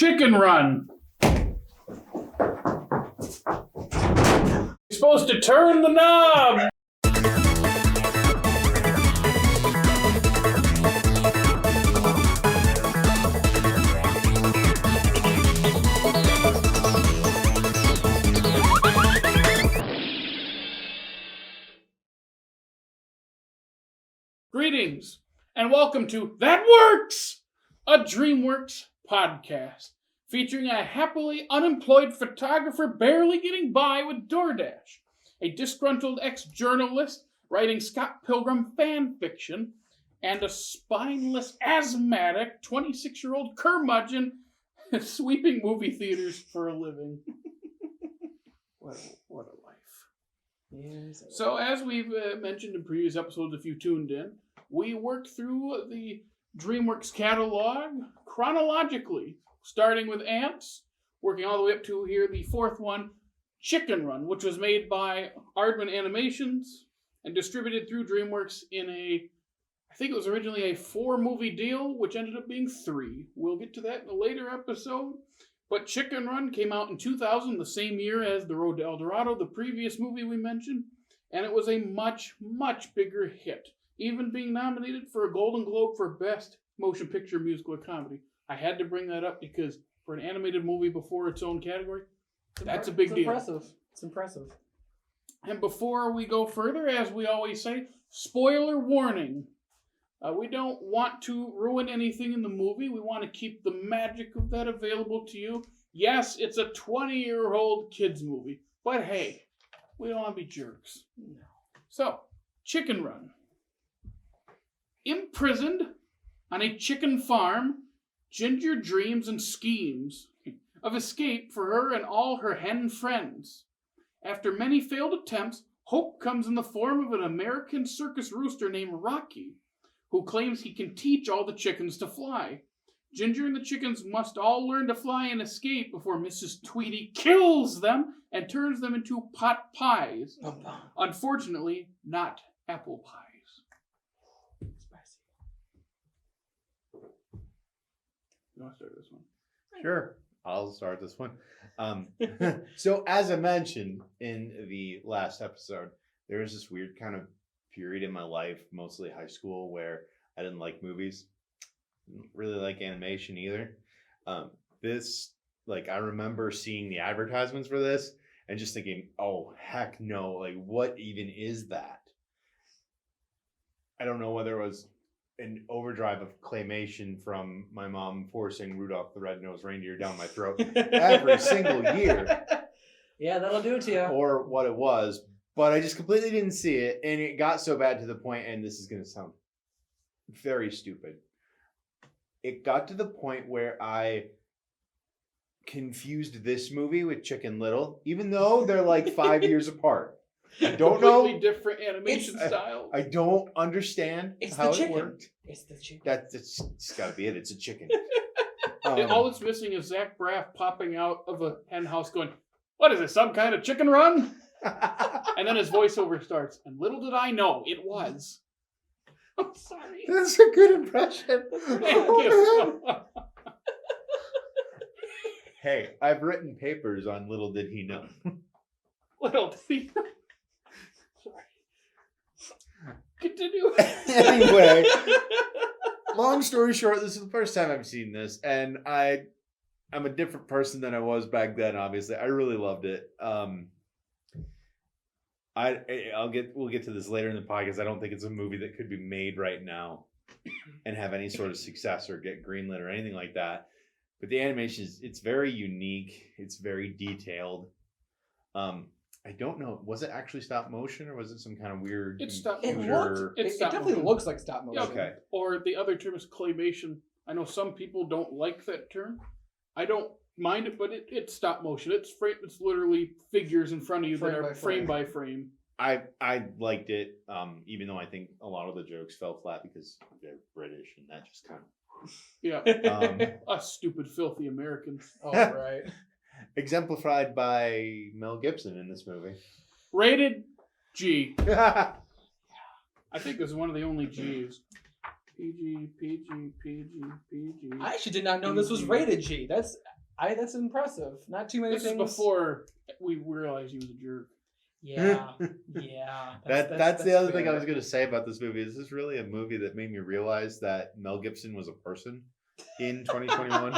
Chicken Run. You're supposed to turn the knob. Greetings, and welcome to That Works, a DreamWorks podcast featuring a happily unemployed photographer barely getting by with DoorDash, a disgruntled ex-journalist writing Scott Pilgrim fan fiction, and a spineless, asthmatic 26-year-old curmudgeon sweeping movie theaters for a living. What a life. Yes. So, as we've mentioned in previous episodes, if you tuned in, we worked through the DreamWorks catalog chronologically, starting with Ants, working all the way up to here, the fourth one, Chicken Run, which was made by Aardman Animations and distributed through DreamWorks in I think it was originally a 4-movie deal, which ended up being 3. We'll get to that in a later episode. But Chicken Run came out in 2000, the same year as The Road to El Dorado, the previous movie we mentioned, and it was a much, much bigger hit, even being nominated for a Golden Globe for Best Motion Picture Musical or Comedy. I had to bring that up because for an animated movie before its own category, that's a big deal. It's impressive. And before we go further, as we always say, spoiler warning. We don't want to ruin anything in the movie. We want to keep the magic of that available to you. Yes, it's a 20-year-old kids movie, but hey, we don't want to be jerks. No. So, Chicken Run. Imprisoned on a chicken farm, Ginger dreams and schemes of escape for her and all her hen friends. After many failed attempts, hope comes in the form of an American circus rooster named Rocky, who claims he can teach all the chickens to fly. Ginger and the chickens must all learn to fly and escape before Mrs. Tweety kills them and turns them into pot pies. Unfortunately, not apple pies. Spicy. You want to start this one? Sure, I'll start this one. So as I mentioned in the last episode, there was this weird kind of period in my life, mostly high school, where I didn't like movies. Didn't really like animation either. I remember seeing the advertisements for this and just thinking, oh, heck no, like what even is that? I don't know whether it was an overdrive of claymation from my mom forcing Rudolph the Red-Nosed Reindeer down my throat every single year. Yeah, that'll do it to you. Or what it was, but I just completely didn't see it, and it got so bad to the point, and this is going to sound very stupid. It got to the point where I confused this movie with Chicken Little, even though they're like 5 years apart. I don't know. Completely different animation style. I don't understand how it worked. It's the chicken. It's got to be it. It's a chicken. All it's missing is Zach Braff popping out of a hen house going, "What is this, some kind of chicken run?" And then his voiceover starts, and little did I know it was. I'm sorry. That's a good impression. Thank you. Hey, I've written papers on Little Did He Know. Little did he. Sorry. Continue. Anyway, long story short, this is the first time I've seen this, and I'm a different person than I was back then. Obviously, I really loved it. We'll get to this later in the podcast. I don't think it's a movie that could be made right now and have any sort of success or get greenlit or anything like that. But the animation it's very unique. It's very detailed. I don't know. Was it actually stop motion or was it some kind of weird? It's stop It motion. looked. It's It stop definitely motion. looks like stop motion. Okay. Or the other term is claymation. I know some people don't like that term. I don't mind it, but it's stop motion. It's literally figures in front of you that are frame by frame. I liked it, even though I think a lot of the jokes fell flat because they're British and that just kind Yeah. Us stupid, filthy Americans. Oh, right. exemplified by Mel Gibson in this movie. Rated G. I think this is one of the only Gs. PG. I actually did not know this was rated G. That's That's impressive. Not too many This is things. before we realized he was a jerk. Yeah, yeah. That's the other thing I fair. was going to say about this movie. Is this really a movie that made me realize that Mel Gibson was a person in 2021?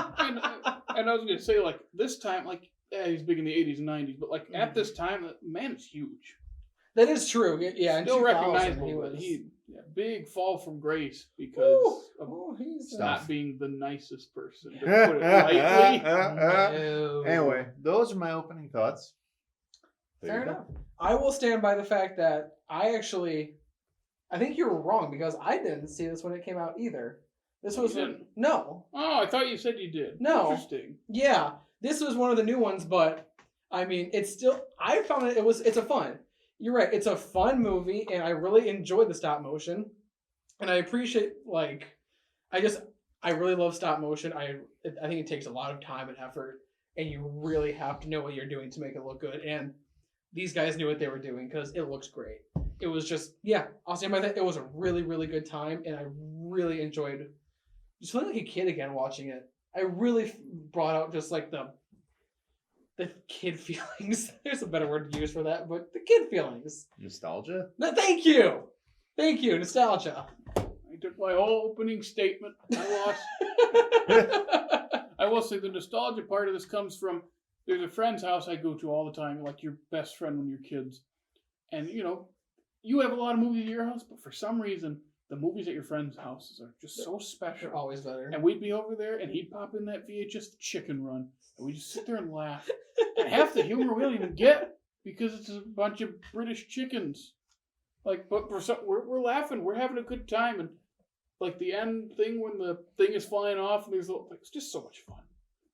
And I was gonna say, like, this time, like, yeah, he's big in the 80s and 90s, but like at this time, the man is huge. That is true. Yeah, in Still 2000, recognizable, he but was. big fall from grace because of He's not being the nicest person, to put it lightly. No. Anyway, those are my opening thoughts. There Fair you go. enough. I will stand by the fact that I think you're wrong because I didn't see this when it came out either. This was You didn't? no, Oh, I thought you said you did. No. Interesting. yeah, this was one of the new ones, but I mean, it's still. I found it's a fun. You're right. It's a fun movie, and I really enjoyed the stop motion, and I appreciate I really love stop motion. I think it takes a lot of time and effort, and you really have to know what you're doing to make it look good. And these guys knew what they were doing because it looks great. It was just, yeah, I'll stand by that. It was a really, really good time, and I really enjoyed just feeling like a kid again watching it. I really brought out just like the kid feelings. There's a better word to use for that, but the kid feelings. Nostalgia? No, thank you, nostalgia. I took my whole opening statement. I lost. I will say the nostalgia part of this comes from there's a friend's house I go to all the time, like your best friend when you're kids. And, you have a lot of movies at your house, but for some reason, the movies at your friends' houses are just so special. They're always better. And we'd be over there, and he'd pop in that VHS Chicken Run, and we'd just sit there and laugh. And half the humor we don't even get because it's a bunch of British chickens. Like, but for some, we're laughing, we're having a good time, and like the end thing when the thing is flying off, and it's just so much fun.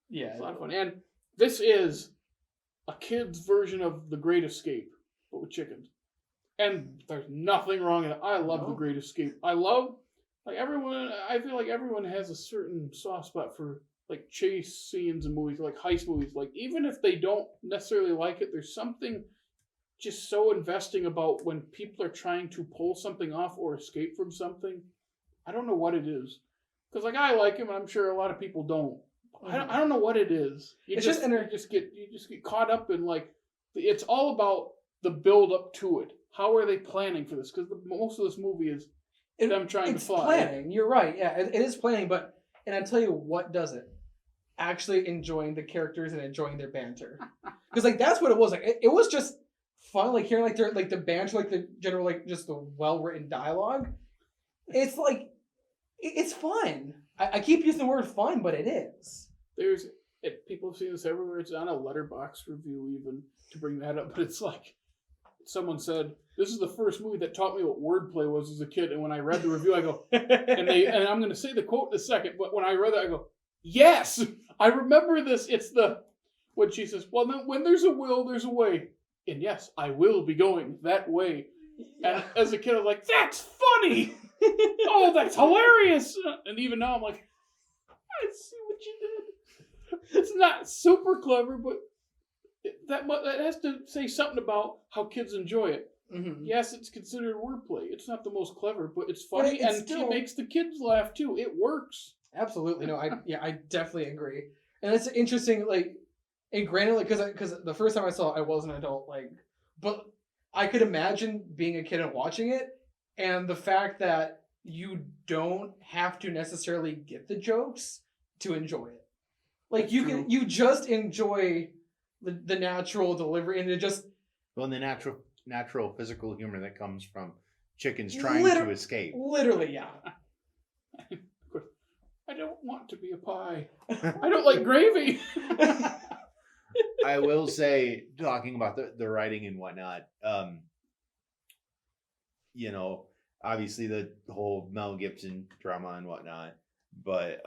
Yeah, It's a lot of fun, and this is a kid's version of The Great Escape, but with chickens. And there's nothing wrong with it. I love The Great Escape. I love, like, everyone, I feel like everyone has a certain soft spot for, like, chase scenes in movies, like heist movies. Like, even if they don't necessarily like it, there's something just so investing about when people are trying to pull something off or escape from something. I don't know what it is. Because, like, I like him, and I'm sure a lot of people don't. I don't know what it is. You just get caught up in, like, it's all about the build up to it. How are they planning for this? Because most of this movie is them trying to fly. Planning. You're right. Yeah, it is planning. And I tell you what does it. Actually enjoying the characters and enjoying their banter. Because like that's what it was. Like it was just fun. Like hearing like the banter, like the general, like just the well written dialogue. It's like it's fun. I keep using the word fun, but it is. People have seen this everywhere. It's on a Letterboxd review even to bring that up. But it's like someone said, this is the first movie that taught me what wordplay was as a kid. And when I read the review, I go, and I'm going to say the quote in a second, but when I read it, I go, yes, I remember this. It's when she says, well, then, when there's a will, there's a way. And yes, I will be going that way. Yeah. And as a kid, I was like, that's funny. Oh, that's hilarious. And even now, I'm like, I see what you did. It's not super clever, but that has to say something about how kids enjoy it. Mm-hmm. Yes, it's considered wordplay. It's not the most clever, but it's funny, it's and still... it makes the kids laugh too. It works. Absolutely, no, I definitely agree, and it's interesting. Like, and granted, like, because the first time I saw it, I was an adult, like, but I could imagine being a kid and watching it, and the fact that you don't have to necessarily get the jokes to enjoy it. Like That's you just enjoy the natural delivery and it just the natural physical humor that comes from chickens trying to escape. Literally, yeah. I don't want to be a pie. I don't like gravy. I will say, talking about the writing and whatnot, obviously the whole Mel Gibson drama and whatnot, but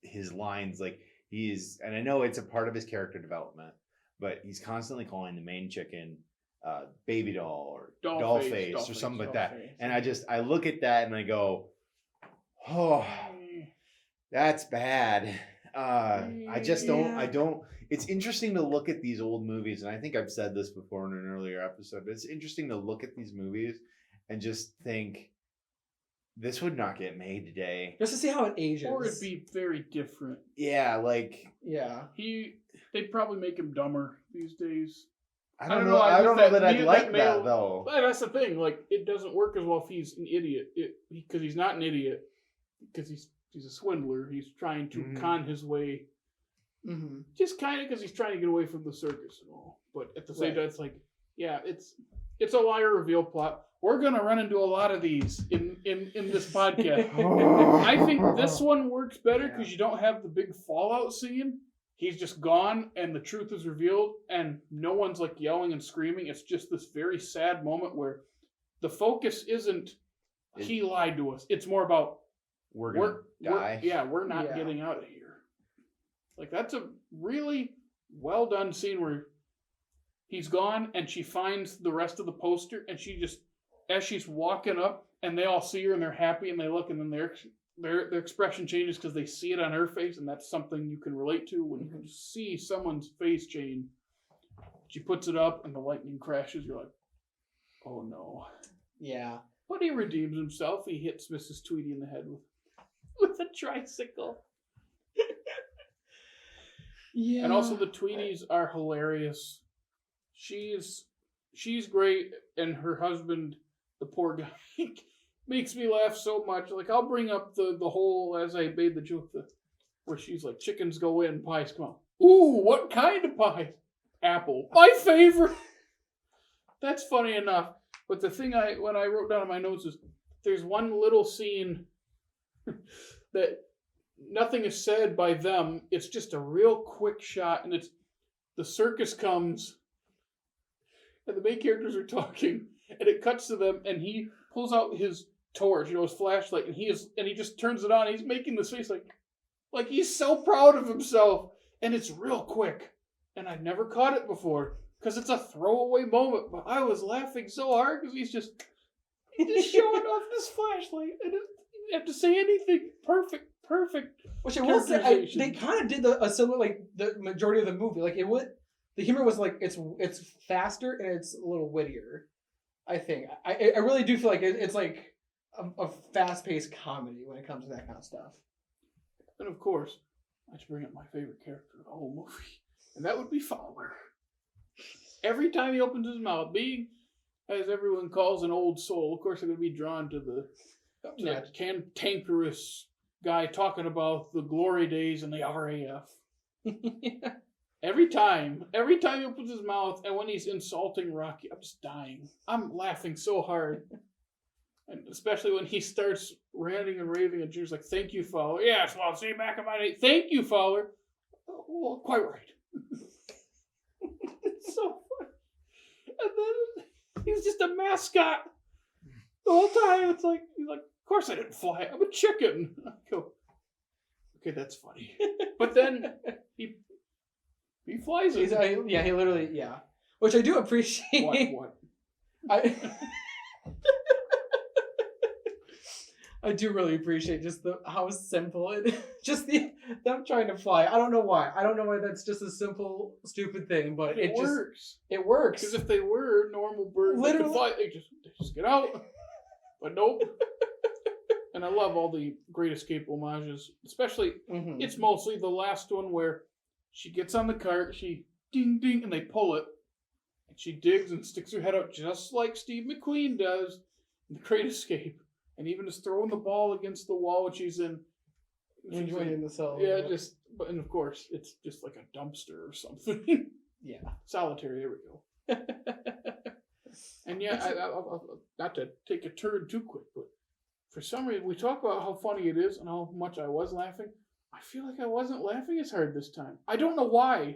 his lines, like and I know it's a part of his character development, but he's constantly calling the main chicken baby doll or doll-face or something like that. And I look at that and I go, oh, that's bad. I don't. It's interesting to look at these old movies, and I think I've said this before in an earlier episode, but it's interesting to look at these movies and just think, this would not get made today. Just to see how it ages. Or it'd be very different. Yeah, like Yeah. They'd probably make him dumber these days. I don't know. I don't know that I'd like male, that though. But that's the thing. Like, it doesn't work as well if he's an idiot. Because he's not an idiot. Because he's a swindler. He's trying to con his way. Mm-hmm. Just kind of because he's trying to get away from the circus and all. But at the same time, it's like, yeah, it's a liar reveal plot. We're gonna run into a lot of these in this podcast. I think this one works better because you don't have the big fallout scene. He's just gone, and the truth is revealed, and no one's like yelling and screaming. It's just this very sad moment where the focus isn't he lied to us. It's more about we're gonna die. We're not getting out of here. Like, that's a really well done scene where he's gone, and she finds the rest of the poster, and she just, as she's walking up, and they all see her, and they're happy, and they look, and then their expression changes because they see it on her face, and that's something you can relate to when you see someone's face change. She puts it up, and the lightning crashes. You're like, oh no. Yeah. But he redeems himself. He hits Mrs. Tweedy in the head with a tricycle. Yeah. And also the Tweedies are hilarious. She's great, and her husband, the poor guy, makes me laugh so much. Like, I'll bring up the whole, as I made the joke, where she's like, chickens go in, pies come out. Ooh, what kind of pie? Apple. My favorite. That's funny enough. But the thing when I wrote down in my notes is, there's one little scene that nothing is said by them. It's just a real quick shot, and it's the circus comes, and the main characters are talking, and it cuts to them, and he pulls out his torch, his flashlight, and he just turns it on. He's making this face like he's so proud of himself, and it's real quick, and I've never caught it before because it's a throwaway moment. But I was laughing so hard because he's just showing off this flashlight, and he didn't have to say anything. Perfect. Which I will say, they kind of did a similar, like, the majority of the movie. Like, the humor was like it's faster and it's a little wittier. I think I really do feel like it's like a fast-paced comedy when it comes to that kind of stuff. And of course, I should bring up my favorite character of the whole movie, and that would be Fowler. Every time he opens his mouth, being, as everyone calls, an old soul, of course they're going to be drawn to the cantankerous guy talking about the glory days and the RAF. Yeah. Every time he opens his mouth, and when he's insulting Rocky, I'm just dying. I'm laughing so hard. And especially when he starts ranting and raving, and Junior's like, thank you, Fowler. Yes, well, see you back in my day. Thank you, Fowler. Oh, well, quite right. It's so funny. And then he's just a mascot. The whole time, he's like, of course I didn't fly. I'm a chicken. I go, okay, that's funny. But then he flies it. He literally, which I do appreciate. What? I do really appreciate just how simple it just them trying to fly. I don't know why. That's just a simple, stupid thing, but it works. It works. Because if they were normal birds, they could fly. They just get out. But nope. And I love all the Great Escape homages, especially. It's mostly the last one where she gets on the cart, she ding ding, and they pull it, and she digs and sticks her head out just like Steve McQueen does in The Great Escape, and even is throwing the ball against the wall when she's in the cell. Yeah, and of course it's just like a dumpster or something. Yeah, solitary. There we go. And I'll not to take a turn too quick, but for some reason we talk about how funny it is and how much I was laughing. I feel like I wasn't laughing as hard this time. I don't know why.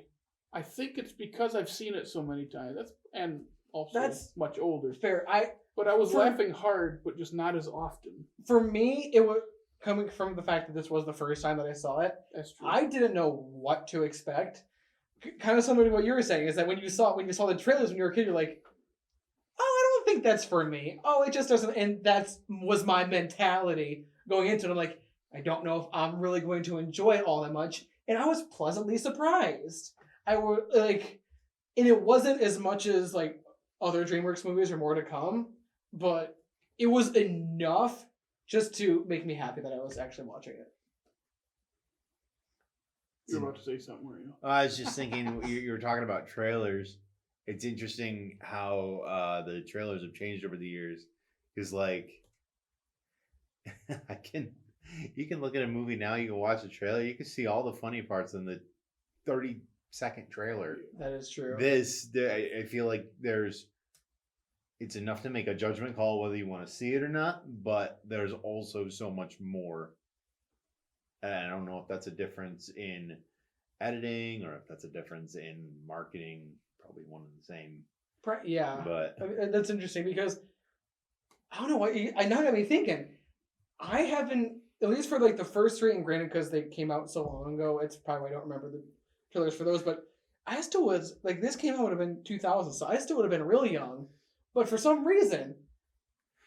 I think it's because I've seen it so many times. That's much older. Fair. But I was laughing hard, but just not as often. For me, it was coming from the fact that this was the first time that I saw it. That's true. I didn't know what to expect. Kind of similar to what you were saying, is that when you saw the trailers when you were a kid, you're like, oh, I don't think that's for me. Oh, it just doesn't. And that was my mentality going into it. I'm like, I don't know if I'm really going to enjoy it all that much. And I was pleasantly surprised. And it wasn't as much as like other DreamWorks movies or more to come, but it was enough just to make me happy that I was actually watching it. You're about to say something, were you? I was just thinking, you were talking about trailers. It's interesting how the trailers have changed over the years. Because, like, you can look at a movie now, you can watch the trailer, you can see all the funny parts in the 30-second trailer. That is true. I feel like it's enough to make a judgment call whether you want to see it or not, but there's also so much more. And I don't know if that's a difference in editing or if that's a difference in marketing. Probably one and the same. Yeah, But I mean, that's interesting because I don't know what I now got me thinking. I haven't, at least for like the first three, and granted because they came out so long ago, it's probably why I don't remember the trailers for those. But I still was like, this came out would have been 2000, so I still would have been really young. But for some reason,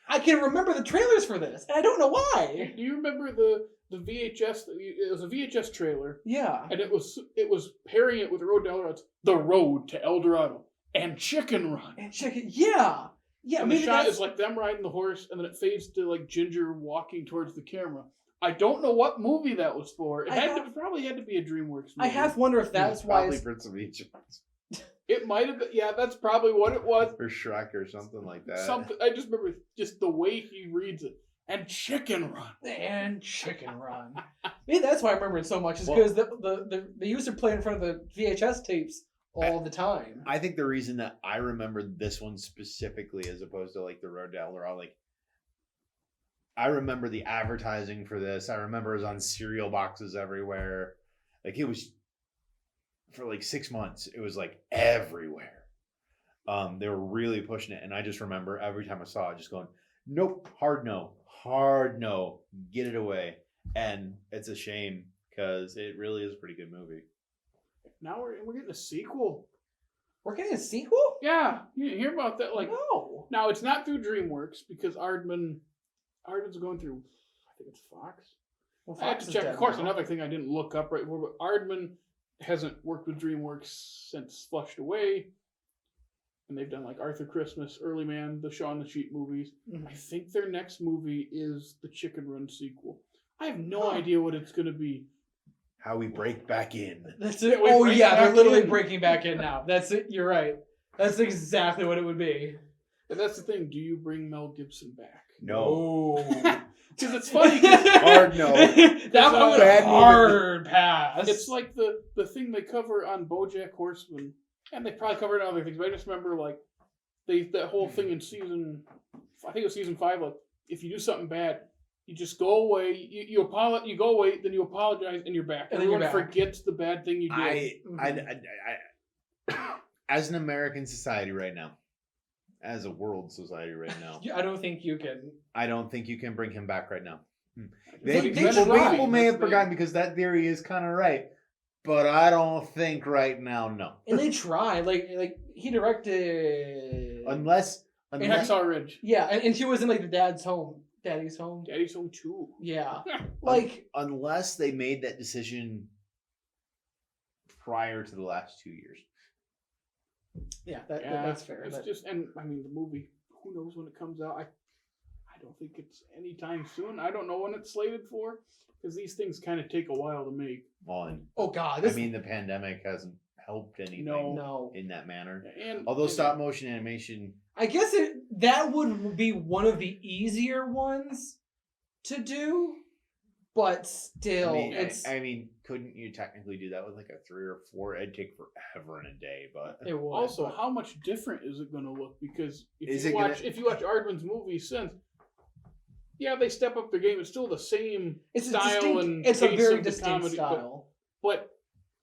I can remember the trailers for this, and I don't know why. Do you remember the VHS? It was a VHS trailer, Yeah, and it was pairing it with Road to El Dorado, The Road to El Dorado, and Chicken Run. and check it. Yeah, yeah. And the Maybe shot that's is like them riding the horse, and then it fades to like Ginger walking towards the camera. I don't know what movie that was for. It probably had to be a DreamWorks movie. I half wonder if that's why. probably Prince of Egypt It might have been. Yeah, that's probably what it was. or Shrek or something like that. Something. I just remember just the way he reads it. And Chicken Run. And Chicken Run. Maybe that's why I remember it so much, is Well- because they used to play in front of the VHS tapes all the time. I think the reason that I remember this one specifically as opposed to like the Road to El Dorado, like I remember the advertising for this. I remember it was on cereal boxes everywhere. Like it was for like 6 months. It was like everywhere. They were really pushing it, and I just remember every time I saw it, just going, "Nope, hard no, get it away." And it's a shame because it really is a pretty good movie. Now we're getting a sequel. We're getting a sequel? Yeah, you didn't hear about that? Like No. now, it's not through DreamWorks because Aardman's going through. I think it's Fox. Well, I have Fox to is check. dead Of course, now. another thing I didn't look up right before, but Aardman hasn't worked with DreamWorks since Flushed Away, and they've done like Arthur Christmas, Early Man, the Shaun the Sheep movies. Mhm. I think their next movie is the Chicken Run sequel. I have no Huh. idea what it's going to be. How we break back in. That's it. We Oh break yeah, they're back literally in. breaking back in now. That's it. You're right. That's exactly what it would be. And that's the thing. Do you bring Mel Gibson back? No. Oh. Because it's funny. 'cause Hard no. That one was Bad a movie. hard pass. it's like the thing they cover on BoJack Horseman, and they probably covered other things. But I just remember like that whole thing in season. I think it was season 5. Like if you do something bad, you just go away. You apologize. You go away, then you apologize, and you're back. And then you're Everyone back. forgets the bad thing you did. I as an American society right now, as a world society right now, I don't think you can. I don't think you can bring him back right now. They People tried. may have forgotten because that theory is kind of right, but I don't think right now. No, And they tried. Like he directed. unless Hacksaw Ridge, Yeah, and she was in like the daddy's home. Daddy's Home 2. Yeah. Like unless they made that decision prior to the last 2 years. yeah, Yeah, that's fair. It's But just, and I mean, the movie. Who knows when it comes out? I don't think it's anytime soon. I don't know when it's slated for because these things kind of take a while to make. On, oh god, I this mean, the pandemic hasn't helped anything no. in that manner. And Although stop motion animation, I guess that would be one of the easier ones to do, but still, it's I mean, couldn't you technically do that with like a 3 or 4? It'd take forever in a day, but it would. also, but- how much different is it going to look? Because Is if it you watch Aardman's movies since, yeah, they step up their game. It's still the same it's a style distinct, and it's a pace very of the distinct comedy, style. but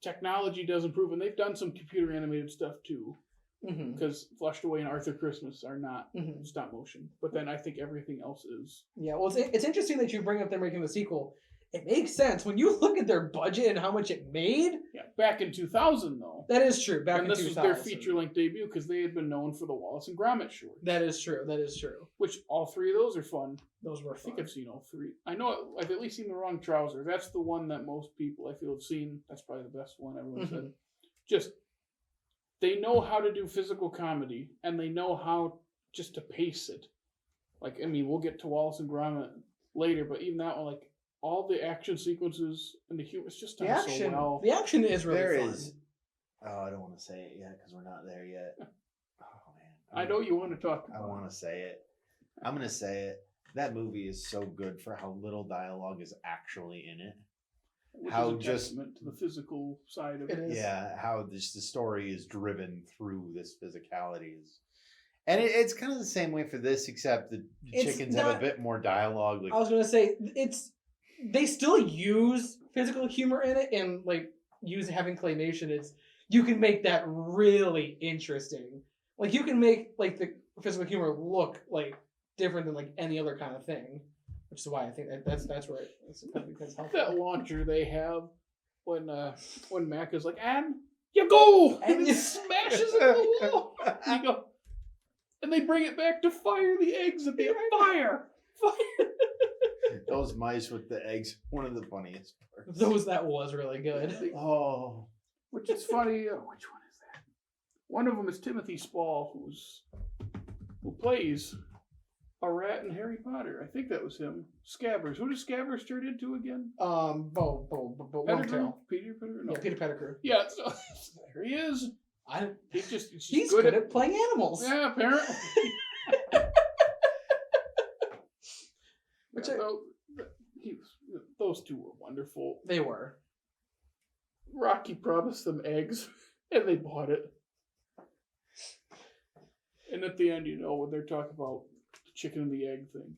technology does improve, and they've done some computer animated stuff too. Mm-hmm. Because Flushed Away and Arthur Christmas are not Mm-hmm. stop motion, but then I think everything else is. Yeah, well, it's interesting that you bring up they're making the sequel. It makes sense when you look at their budget and how much it made. Yeah, back in 2000 though. That is true. Back And in this 2000. was their feature-length debut because they had been known for the Wallace and Gromit shorts. That is true. That is true. Which all 3 of those are fun. Those were I think fun. I've seen all 3. I know I've at least seen The Wrong Trouser. That's the one that most people I feel have seen. That's probably the best one everyone said. Just they know how to do physical comedy and they know how just to pace it. Like I mean, we'll get to Wallace and Gromit later, but even that one, like all the action sequences and the humor, it's just The done action, so well. the action is really There fun. is. Oh, I don't want to say it yet because we're not there yet. Oh man. I know you want to talk I about want to say it. I'm gonna say it. That movie is so good for how little dialogue is actually in it. which how is a just- testament to the physical side of It it. is. Yeah, how the story is driven through this physicalities. And it's kind of the same way for this, except the It's chickens have a not- bit more dialogue. Like, I was gonna say they still use physical humor in it, and like having claymation is you can make that really interesting. Like you can make like the physical humor look like different than like any other kind of thing, which is why I think that's where it's helpful. That launcher they have when Mac is like, and you go, and he And- smashes it in the wall. And you go, and they bring it back to fire the eggs at the fire. those mice with the eggs, one of the funniest parts. That was really good. Oh, Which is funny. Which one is that? One of them is Timothy Spall, who plays a rat in Harry Potter. I think that was him. Scabbers. Who does Scabbers turn into again? Bo Pettigrew? Longtail. Peter Pettigrew? No. Yeah, Peter Pettigrew. Yeah, so, there he is. He's He's good at playing animals. Yeah, apparently. Which Yeah, those two were wonderful. they were. Rocky promised them eggs, and they bought it. And at the end, when they're talking about the chicken and the egg thing,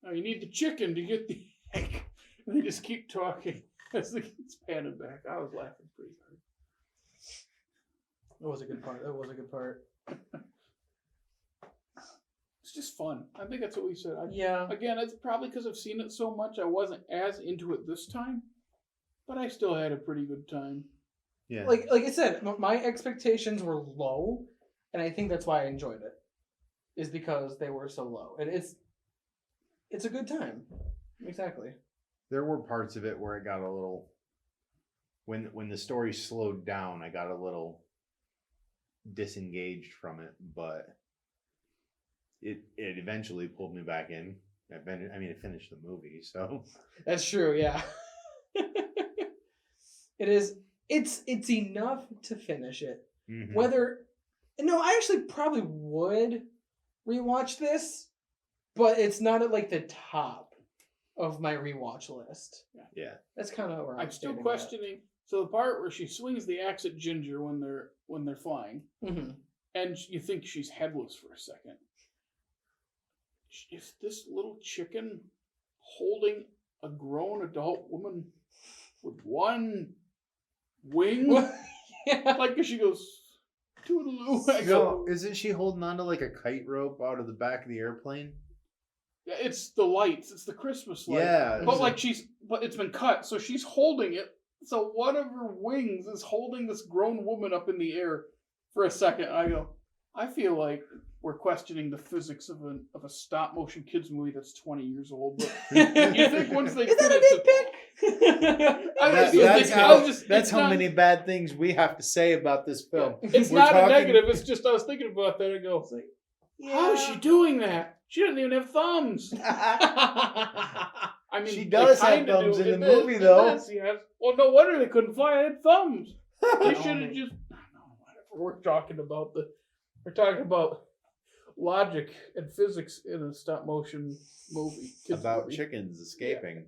now you need the chicken to get the egg. And they just keep talking as it's panning back. I was laughing pretty hard. That was a good part. It's just fun. I think that's what we said. Yeah. Again, it's probably because I've seen it so much. I wasn't as into it this time, but I still had a pretty good time. yeah. Like I said, my expectations were low, and I think that's why I enjoyed it. Is because they were so low, and it's a good time. Exactly. There were parts of it where it got a little. When the story slowed down, I got a little disengaged from it, but it eventually pulled me back in. I finished the movie, so That's true. Yeah. It is. It's enough to finish it. Mhm. I actually probably would rewatch this, but it's not at like the top of my rewatch list. Yeah. That's kind of where I'm still standing questioning. So the part where she swings the axe at Ginger when they're flying, at. Mhm. and you think she's headless for a second. Is this little chicken holding a grown adult woman with one wing? Yeah. Like, 'cause she goes, toodaloo. I go, So, isn't she holding on to like a kite rope out of the back of the airplane? yeah, it's the lights. It's the Christmas lights. Yeah. But but it's been cut, so she's holding it. So one of her wings is holding this grown woman up in the air for a second. I go, I feel like we're questioning the physics of a stop motion kids movie that's 20 years old. But you think once they Is that fit a it nitpick? That's how many bad things we have to say about this film. It's We're not talking- a negative. It's just I was thinking about that. I go, how is she doing that? She doesn't even have thumbs. I mean, She they does have kinda thumbs do in the this, movie, and though. this, yes. Well, no wonder they couldn't fly. They had thumbs. They should have just. No, whatever. We're talking about logic and physics in a stop motion movie. Kids About movie. chickens escaping.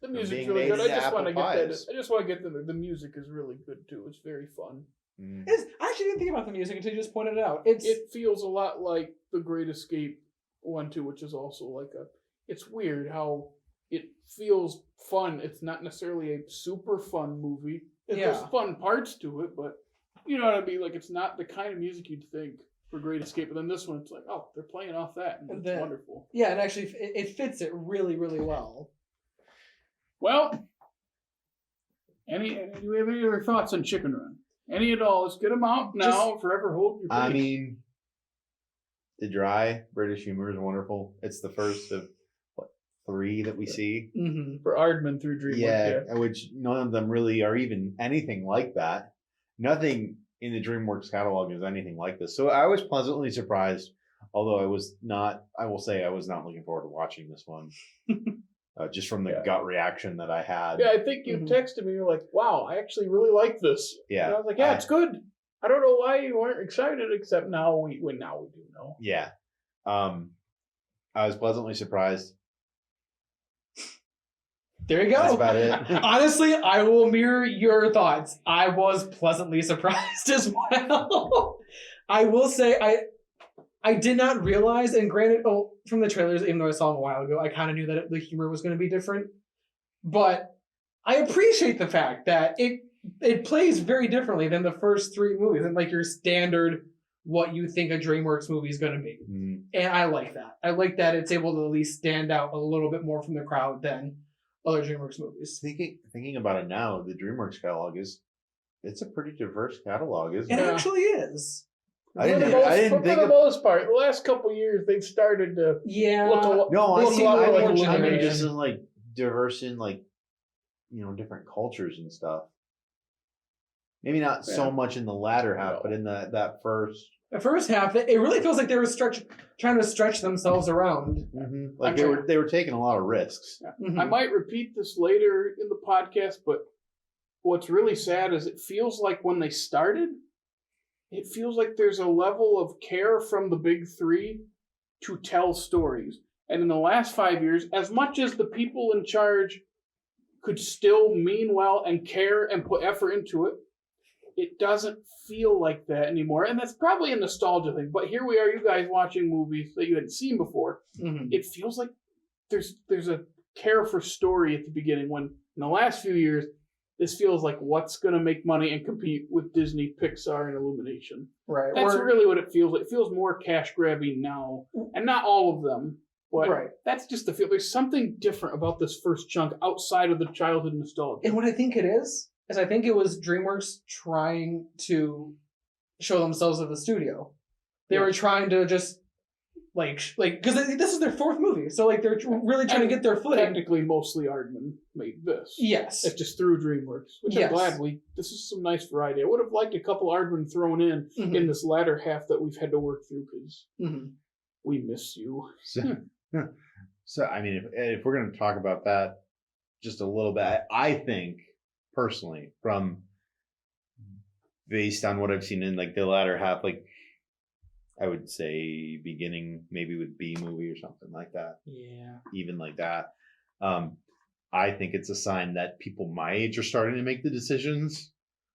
The music's being really made good. I into just want to apple get that. pies. I just want to get the music is really good too. It's very fun. Mm. I actually didn't think about the music until you just pointed it out. It feels a lot like The Great Escape 1, 2, which is also like it's weird how it feels fun. It's not necessarily a super fun movie. There's fun parts to it, but you know what I mean? Like, it's not the kind of music you'd think for Great Escape. But then this one, it's like, oh, they're playing off that, and it's wonderful. Yeah, and actually it fits it really, really well. Well, do we have any other thoughts on Chicken Run? Any at all? Let's get them out now. Forever hold your peace. I mean, the dry British humor is wonderful. It's the first of 3 that we see. Mm-hmm. For Aardman through DreamWorks. Yeah, which none of them really are even anything like that. Nothing in the DreamWorks catalog is anything like this. So I was pleasantly surprised Although I was not looking forward to watching this one. Just from the gut reaction that I had. Yeah, I think you texted me. You're like, "Wow, I actually really like this." Yeah. And I was like, "Yeah, it's good." I don't know why you weren't excited, except now we do know. Yeah. I was pleasantly surprised. There you go. That's about it. Honestly, I will mirror your thoughts. I was pleasantly surprised as well. I will say I did not realize, and granted, from the trailers, even though I saw them a while ago, I kind of knew that the humor was going to be different. But I appreciate the fact that it plays very differently than the first three movies, and like your standard what you think a DreamWorks movie is going to be. Mm. And I like that. I like that it's able to at least stand out a little bit more from the crowd than other DreamWorks movies. Thinking about it now, the DreamWorks catalog it's a pretty diverse catalog, isn't It it? actually is. I For didn't the think of. most part, the last couple of years, they've started to Yeah. look a lot. No, I look a mean, lot more like I mean generic. just in like diverse in like, different cultures and stuff. Maybe not so Yeah. much in the latter half, No. but in that first. The first half, it really feels like they were trying to stretch themselves around. Like I'm they were taking a lot of risks. Mhm. I might repeat this later in the podcast, but what's really sad is it feels like when they started, it feels like there's a level of care from the big three to tell stories. And in the last 5 years, as much as the people in charge could still mean well and care and put effort into it, it doesn't feel like that anymore. And that's probably a nostalgia thing. But here we are, you guys watching movies that you hadn't seen before. Mhm. It feels like there's a care for story at the beginning, when in the last few years, this feels like what's going to make money and compete with Disney, Pixar, and Illumination. Right. That's Or- really what it feels like. It feels more cash grabbing now. And not all of them, but right. that's just the feel. There's something different about this first chunk outside of the childhood nostalgia. And what I think it is I think it was DreamWorks trying to show themselves as a studio. They were trying to just because this is their fourth movie, so like they're really trying to get their footing. Technically, mostly Aardman made this. Yes. It's just through DreamWorks, which Yes. I'm glad this is some nice variety. I would have liked a couple Aardman thrown in Mhm. this latter half that we've had to work through because Mhm. we miss you. So I mean, if we're going to talk about that just a little bit, I think personally, based on what I've seen in like the latter half, like I would say beginning maybe with B movie or something like that, Yeah. even like that. I think it's a sign that people my age are starting to make the decisions,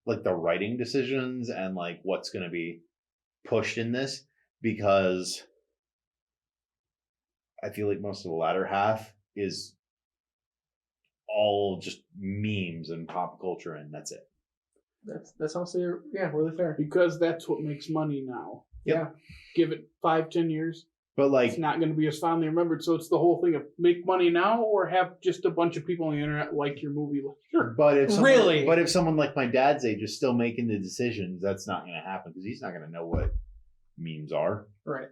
like the writing decisions and like what's going to be pushed in this, because I feel like most of the latter half is all just memes and pop culture, and that's it. That's honestly really fair. Because that's what makes money now. Yep. Yeah. Give it 5-10 years, But like, it's not going to be as fondly remembered. So it's the whole thing of make money now or have just a bunch of people on the internet like your movie later. but Really? if someone like my dad's age is still making the decisions, that's not going to happen because he's not going to know what memes are. Right.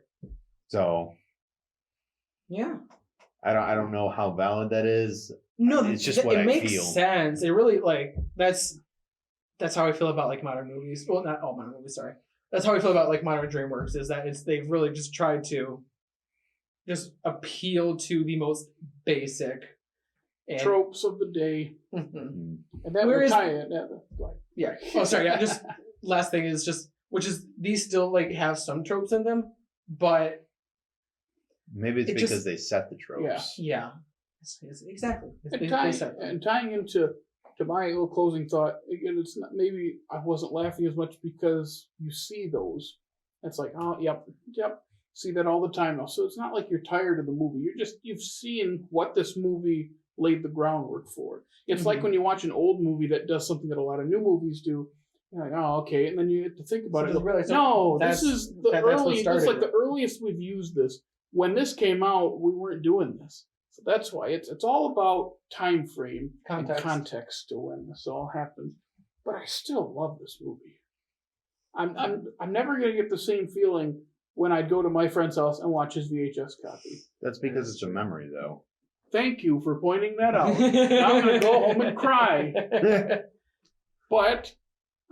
So Yeah. I don't know how valid that is. No, It's just what it I makes feel. sense. It really that's how I feel about like modern movies. Well, not all modern movies. Sorry, that's how I feel about like modern DreamWorks. Is that they've really just tried to just appeal to the most basic and, Tropes of the day. Mhm. And that Where would is- tie it. Yeah. Oh, sorry. Yeah. Just last thing is these still like have some tropes in them, but Maybe it's It because just- they set the tropes. yeah, exactly. And They tying, set them. and tying into my little closing thought, again, it's not, maybe I wasn't laughing as much because you see those. It's like, oh, yep, see that all the time now. So it's not like you're tired of the movie. You've seen what this movie laid the groundwork for. It's like Mhm. when you watch an old movie that does something that a lot of new movies do. You're like, oh, okay, and then you have to think about So it. just realize No, that's- this is the that's what early. This is started like it. the earliest we've used this. When this came out, we weren't doing this, so that's why it's all about time frame Context. and context to when this all happened. But I still love this movie. I'm never gonna get the same feeling when I'd go to my friend's house and watch his VHS copy. That's because it's a memory, though. Thank you for pointing that out. Now I'm gonna go home and cry. But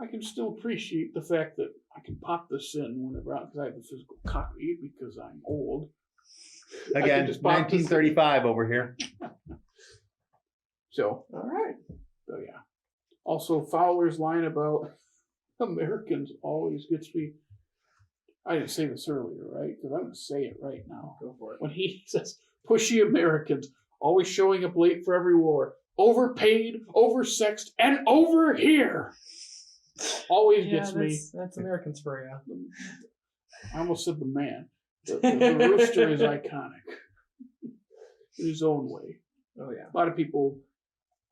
I can still appreciate the fact that I can pop this in whenever because I have the physical copy because I'm old. I Again, can just pop this in. 1935 over here. So, All right. so yeah. Also, Fowler's line about Americans always gets me. I didn't say this earlier, right? Because I'm going to say it right now. Go for it. When he says, pushy Americans, always showing up late for every war, overpaid, oversexed, and over here. Always gets me. That's Americans for you. I almost said the man. The rooster is iconic in his own way. Oh yeah. A lot of people,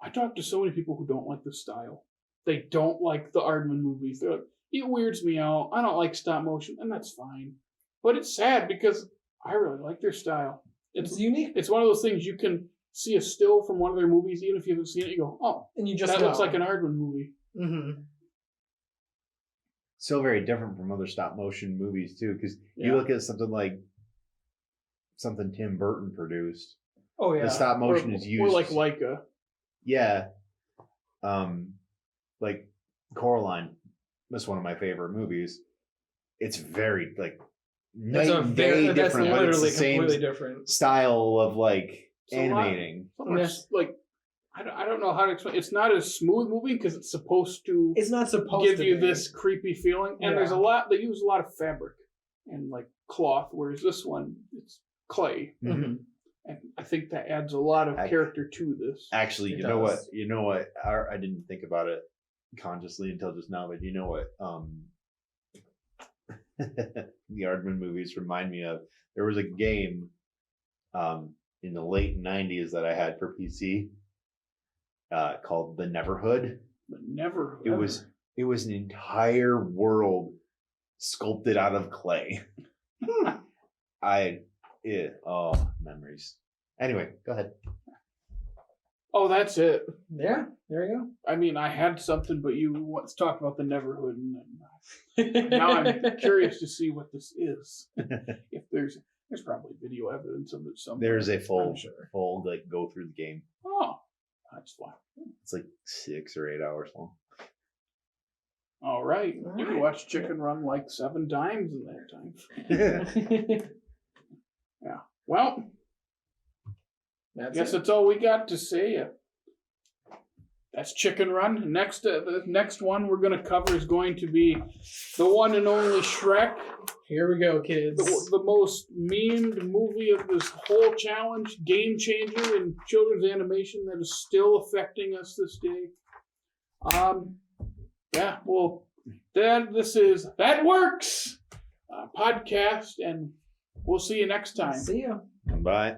I talk to so many people who don't like the style. They don't like the Aardman movies. They're like, it weirds me out. I don't like stop motion, and that's fine. But it's sad because I really like their style. It's unique, It's one of those things you can see a still from one of their movies, even if you haven't seen it, you go, oh, and you just that know. looks like an Aardman movie. Mm-hmm. Still very different from other stop motion movies too, because Yeah. you look at something like something Tim Burton produced. Oh yeah. The stop motion is used. Or like Leica. Yeah. Like Coraline. That's one of my favorite movies. It's very like night and day that's different, but it's literally the same completely different. style of like It's a lot- animating. So much, like, I don't know how to explain. It's not as smooth moving because it's supposed to It's not supposed give to you be. this creepy feeling. And there's a Yeah. lot, they use a lot of fabric and like cloth, whereas this one, it's clay. Mhm. And I think that adds a lot of character to this. Actually, It you know what? does. You know what? I didn't think about it consciously until just now, but you know what? The Aardman movies remind me of. There was a game in the late '90s that I had for PC called The Neverhood. But never. It was an entire world sculpted out of clay. Memories. Anyway, go ahead. Oh, that's it. Yeah, there you I mean, I had something, but you let's talk about the Neverhood, and go. now I'm curious to see what this is. If there's probably video evidence of it somewhere. There's a full I'm sure. like go through the game. Oh, that's fun. It's like 6 or 8 hours long. All right, All you can right. watch Chicken Run like 7 times in that time. Well, I guess that's all we got to say. That's Chicken Run. Next, the next one we're going to cover is going to be the one and only Shrek, Here we go, kids. the most memed movie of this whole challenge, game changer in children's animation that is still affecting us this day. Yeah, well, this is That Works podcast, and we'll see you next time. See ya. Bye.